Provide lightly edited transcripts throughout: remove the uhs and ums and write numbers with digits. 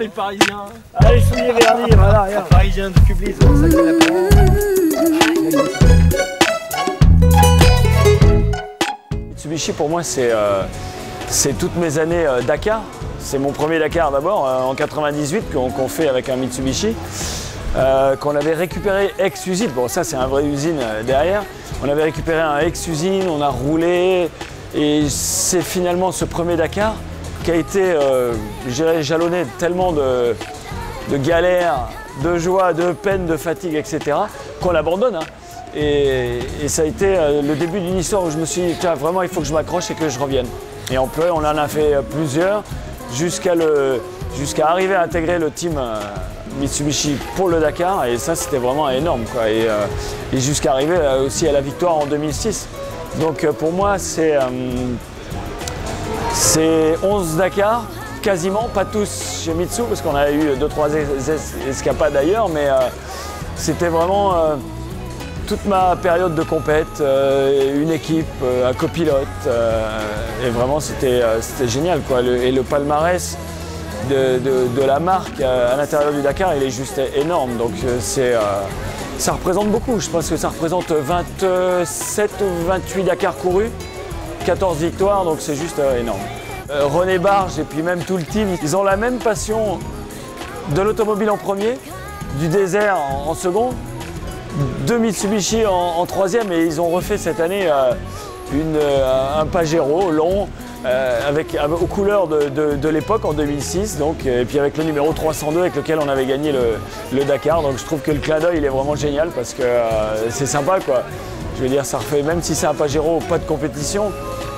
les Parisiens. Ah, les souliers vernis, voilà, regarde. Parisien de Publis, c'est ça qu'il Mitsubishi pour moi c'est toutes mes années Dakar. C'est mon premier Dakar d'abord en 98 qu'on fait avec un Mitsubishi. Qu'on avait récupéré ex-usine. Bon ça c'est un vrai usine derrière. On avait récupéré un ex-usine, on a roulé et c'est finalement ce premier Dakar qui a été jalonné tellement de galères, de joie, de peine, de fatigue, etc. qu'on l'abandonne. Hein. Et ça a été le début d'une histoire où je me suis dit, tiens, vraiment, il faut que je m'accroche et que je revienne. Et on en a fait plusieurs jusqu'à arriver à intégrer le team Mitsubishi pour le Dakar. Et ça, c'était vraiment énorme, quoi. Et jusqu'à arriver aussi à la victoire en 2006. Donc pour moi, c'est 11 Dakar, quasiment, pas tous chez Mitsu, parce qu'on a eu 2-3 escapades ailleurs, mais c'était vraiment toute ma période de compète, une équipe, un copilote, et vraiment c'était génial, quoi. Et le palmarès de la marque à l'intérieur du Dakar, il est juste énorme, donc ça représente beaucoup. Je pense que ça représente 27 ou 28 Dakar courus, 14 victoires, donc c'est juste énorme. René Barge et puis même tout le team, ils ont la même passion de l'automobile en premier, du désert en second, de Mitsubishi en troisième, et ils ont refait cette année un Pajero long aux couleurs de l'époque en 2006, donc, et puis avec le numéro 302 avec lequel on avait gagné le Dakar. Donc je trouve que le clin d'œil il est vraiment génial parce que c'est sympa, quoi. Je veux dire, ça refait, même si c'est un Pajero, pas de compétition,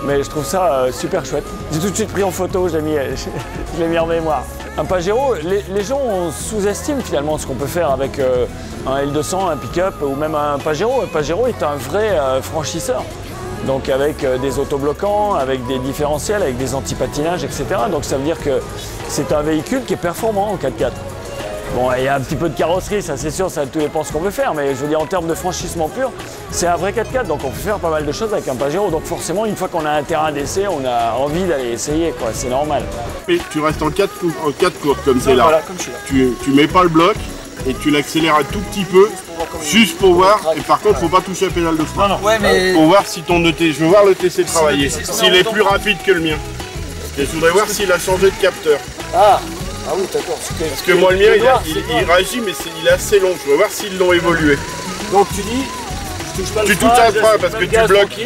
mais je trouve ça super chouette. J'ai tout de suite pris en photo, je l'ai mis en mémoire. Un Pajero, les gens sous-estiment finalement ce qu'on peut faire avec un L200, un pick-up ou même un Pajero. Un Pajero est un vrai franchisseur. Donc avec des autobloquants, avec des différentiels, avec des antipatinages, etc. Donc ça veut dire que c'est un véhicule qui est performant en 4x4. Bon, il y a un petit peu de carrosserie, ça c'est sûr, ça tout dépend ce qu'on veut faire, mais je veux dire en termes de franchissement pur, c'est un vrai 4x4, donc on peut faire pas mal de choses avec un Pajero. Donc forcément, une fois qu'on a un terrain d'essai, on a envie d'aller essayer, quoi, c'est normal. Mais tu restes en 4 courses comme c'est là. Voilà, comme je suis là. Tu mets pas le bloc et tu l'accélères un tout petit peu, juste pour voir, et par contre, faut pas toucher la pédale de frein. Non, ouais, mais... Pour voir si ton ET, je veux voir le TC travailler, s'il est plus rapide que le mien. Et je voudrais voir s'il a changé de capteur. Ah oui, d'accord. Parce que moi, le mien, il réagit, mais il est assez long. Je veux voir s'ils l'ont évolué. Donc tu dis, je touche pas le frein. Tu touches un frein parce que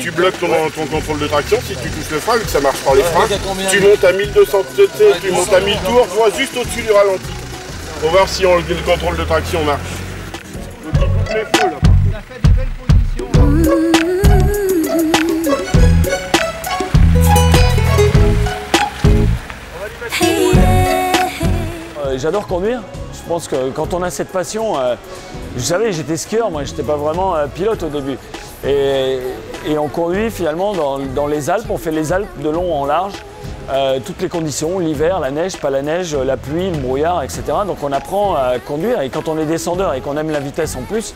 tu bloques ton contrôle de traction. Si tu touches le frein, vu que ça marche par les freins, tu montes à 1200 TT, tu montes à 1000 tours, tu vois, juste au-dessus du ralenti. Pour voir si le contrôle de traction marche. Donc il coupe les feux là. Il a fait de belles positions. J'adore conduire. Je pense que quand on a cette passion, vous savez, j'étais skieur, moi, j'étais pas vraiment pilote au début. Et on conduit finalement dans les Alpes, on fait les Alpes de long en large, toutes les conditions, l'hiver, la neige, pas la neige, la pluie, le brouillard, etc. Donc on apprend à conduire et quand on est descendeur et qu'on aime la vitesse en plus,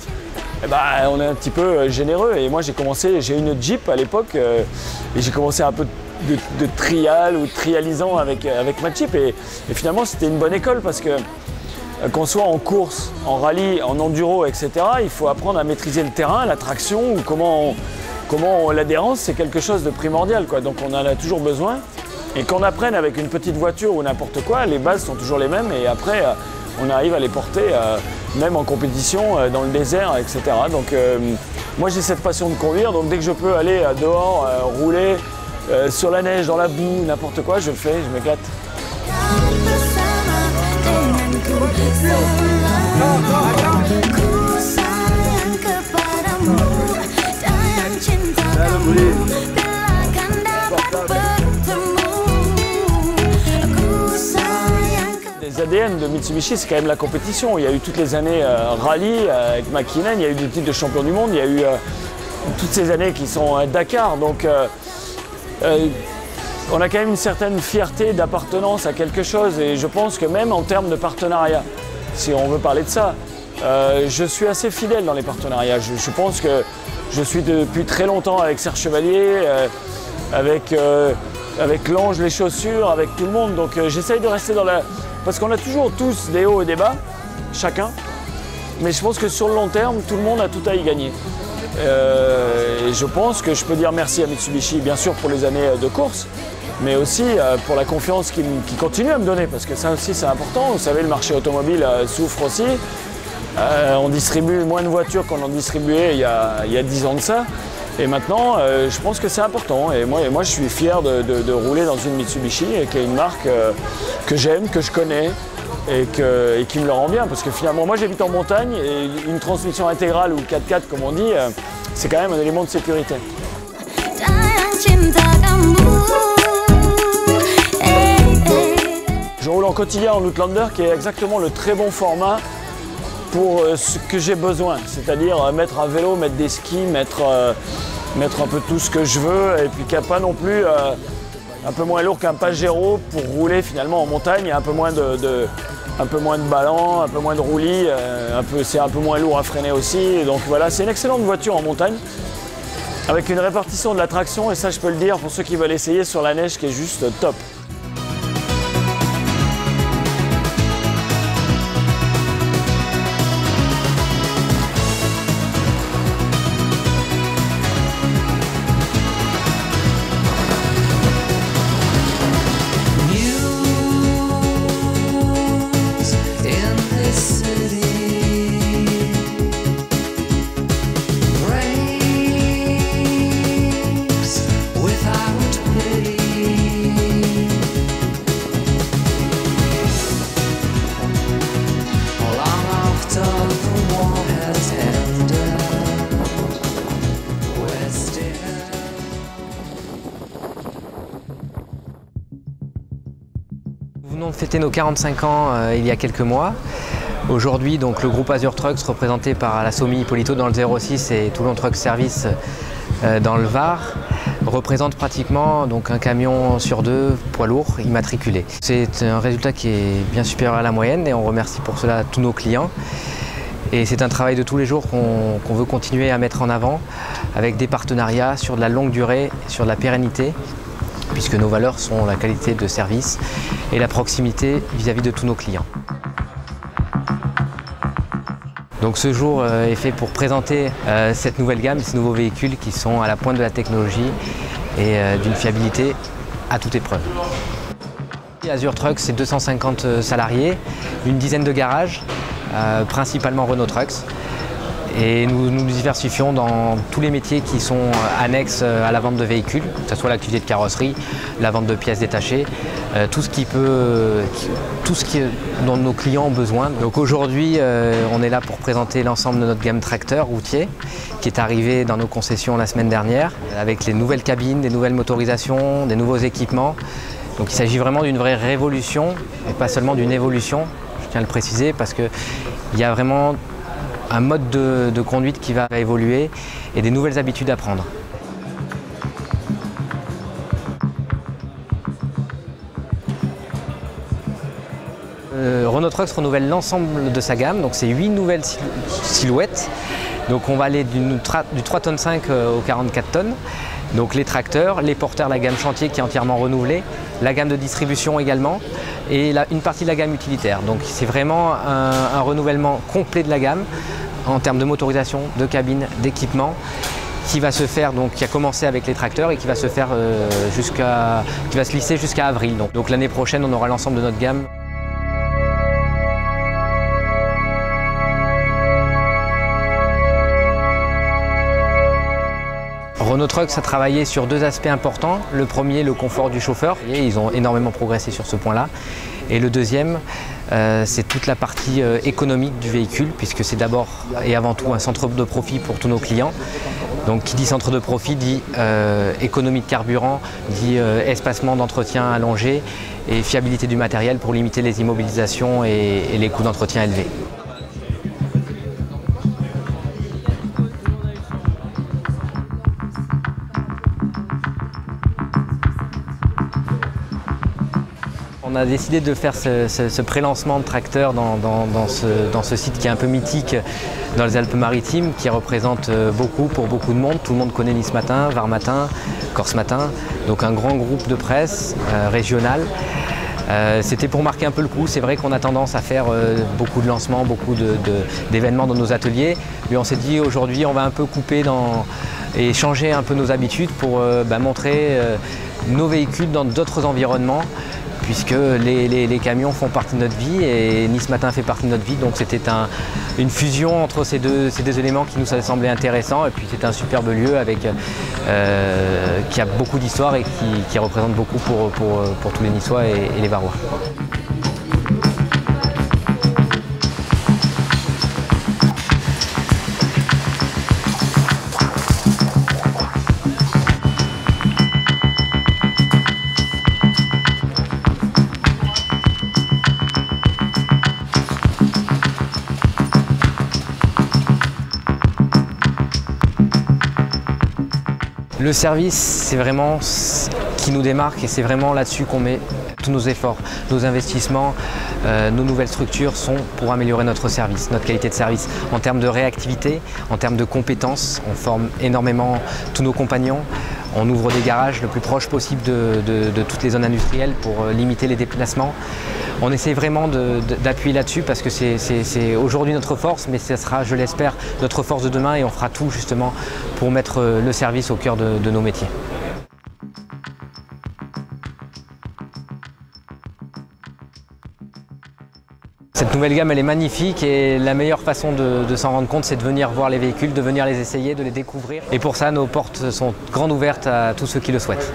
eh ben, on est un petit peu généreux. Et moi j'ai j'ai une Jeep à l'époque et j'ai commencé un peu de trial ou trialisant avec ma Jeep et finalement c'était une bonne école parce que qu'on soit en course, en rallye, en enduro, etc., il faut apprendre à maîtriser le terrain, la traction ou l'adhérence, c'est quelque chose de primordial, quoi. Donc on en a toujours besoin et qu'on apprenne avec une petite voiture ou n'importe quoi, les bases sont toujours les mêmes et après on arrive à les porter même en compétition dans le désert, etc. Donc moi j'ai cette passion de conduire, donc dès que je peux aller dehors, rouler sur la neige, dans la boue, n'importe quoi, je le fais, je m'éclate. Les ADN de Mitsubishi, c'est quand même la compétition. Il y a eu toutes les années rallye avec McKinnon, il y a eu des titres de champion du monde, il y a eu toutes ces années qui sont Dakar. Donc on a quand même une certaine fierté d'appartenance à quelque chose et je pense que même en termes de partenariat, si on veut parler de ça, je suis assez fidèle dans les partenariats. Je pense que je suis depuis très longtemps avec Serge Chevalier, avec l'Ange, les chaussures, avec tout le monde. Donc j'essaye de rester parce qu'on a toujours tous des hauts et des bas, chacun. Mais je pense que sur le long terme, tout le monde a tout à y gagner. Et je pense que je peux dire merci à Mitsubishi, bien sûr pour les années de course, mais aussi pour la confiance qu'ils continuent à me donner, parce que ça aussi c'est important. Vous savez, le marché automobile souffre aussi. On distribue moins de voitures qu'on en distribuait il y a 10 ans de ça. Et maintenant, je pense que c'est important. Et moi, je suis fier de rouler dans une Mitsubishi, qui est une marque que j'aime, que je connais et qui me le rend bien. Parce que finalement, moi, j'habite en montagne et une transmission intégrale ou 4x4, comme on dit, c'est quand même un élément de sécurité. Je roule en quotidien en Outlander, qui est exactement le très bon format pour ce que j'ai besoin, c'est-à-dire mettre un vélo, mettre des skis, mettre un peu tout ce que je veux, et puis qui n'a pas non plus un peu moins lourd qu'un Pajero pour rouler finalement en montagne, un peu moins de ballon, un peu moins de roulis, c'est un peu moins lourd à freiner aussi. Et donc voilà, c'est une excellente voiture en montagne, avec une répartition de la traction, et ça je peux le dire pour ceux qui veulent essayer sur la neige, qui est juste top. Nous venons de fêter nos 45 ans il y a quelques mois. Aujourd'hui, donc, le groupe Azure Trucks, représenté par la Somi Hippolito dans le 06 et Toulon Truck Service dans le Var, représente pratiquement donc, un camion sur 2 poids lourds immatriculés. C'est un résultat qui est bien supérieur à la moyenne et on remercie pour cela tous nos clients. Et c'est un travail de tous les jours qu'on veut continuer à mettre en avant avec des partenariats sur de la longue durée, sur de la pérennité, puisque nos valeurs sont la qualité de service et la proximité vis-à-vis de tous nos clients. Donc ce jour est fait pour présenter cette nouvelle gamme, ces nouveaux véhicules qui sont à la pointe de la technologie et d'une fiabilité à toute épreuve. Azure Trucks, c'est 250 salariés, une dizaine de garages, principalement Renault Trucks. Et nous nous diversifions dans tous les métiers qui sont annexes à la vente de véhicules, que ce soit l'activité de carrosserie, la vente de pièces détachées, tout ce dont nos clients ont besoin. Donc aujourd'hui, on est là pour présenter l'ensemble de notre gamme tracteur routier qui est arrivée dans nos concessions la semaine dernière, avec les nouvelles cabines, des nouvelles motorisations, des nouveaux équipements. Donc il s'agit vraiment d'une vraie révolution et pas seulement d'une évolution, je tiens à le préciser, parce qu'il y a vraiment un mode de conduite qui va évoluer et des nouvelles habitudes à prendre. Renault Trucks renouvelle l'ensemble de sa gamme, donc c'est 8 nouvelles silhouettes. Donc on va aller du 3,5 tonnes au 44 tonnes. Donc les tracteurs, les porteurs, la gamme chantier qui est entièrement renouvelée, la gamme de distribution également et une partie de la gamme utilitaire. Donc c'est vraiment un renouvellement complet de la gamme en termes de motorisation, de cabine, d'équipement qui va se faire, donc qui a commencé avec les tracteurs et qui va se faire qui va se lisser jusqu'à avril. Donc l'année prochaine on aura l'ensemble de notre gamme. Renault Trucks a travaillé sur 2 aspects importants. Le premier, le confort du chauffeur. Et ils ont énormément progressé sur ce point-là. Et le deuxième, c'est toute la partie économique du véhicule, puisque c'est d'abord et avant tout un centre de profit pour tous nos clients. Donc qui dit centre de profit dit économie de carburant, dit espacement d'entretien allongé et fiabilité du matériel pour limiter les immobilisations et les coûts d'entretien élevés. On a décidé de faire ce pré-lancement de tracteur dans ce site qui est un peu mythique dans les Alpes-Maritimes, qui représente beaucoup pour beaucoup de monde. Tout le monde connaît Nice Matin, Var Matin, Corse Matin, donc un grand groupe de presse régional C'était pour marquer un peu le coup. C'est vrai qu'on a tendance à faire beaucoup de lancements, beaucoup d'événements dans nos ateliers. Mais on s'est dit aujourd'hui on va un peu couper et changer un peu nos habitudes pour montrer nos véhicules dans d'autres environnements, puisque les camions font partie de notre vie et Nice Matin fait partie de notre vie. Donc c'était une fusion entre ces deux éléments qui nous semblaient intéressants. Et puis c'est un superbe lieu qui a beaucoup d'histoire et qui représente beaucoup pour tous les Niçois et les Varois. Le service, c'est vraiment ce qui nous démarque et c'est vraiment là-dessus qu'on met tous nos efforts. Nos investissements, nos nouvelles structures sont pour améliorer notre service, notre qualité de service. En termes de réactivité, en termes de compétences, on forme énormément tous nos compagnons. On ouvre des garages le plus proche possible de toutes les zones industrielles pour limiter les déplacements. On essaie vraiment d'appuyer là-dessus parce que c'est aujourd'hui notre force, mais ce sera, je l'espère, notre force de demain et on fera tout justement pour mettre le service au cœur de nos métiers. Cette nouvelle gamme, elle est magnifique et la meilleure façon de s'en rendre compte, c'est de venir voir les véhicules, de venir les essayer, de les découvrir. Et pour ça, nos portes sont grandes ouvertes à tous ceux qui le souhaitent.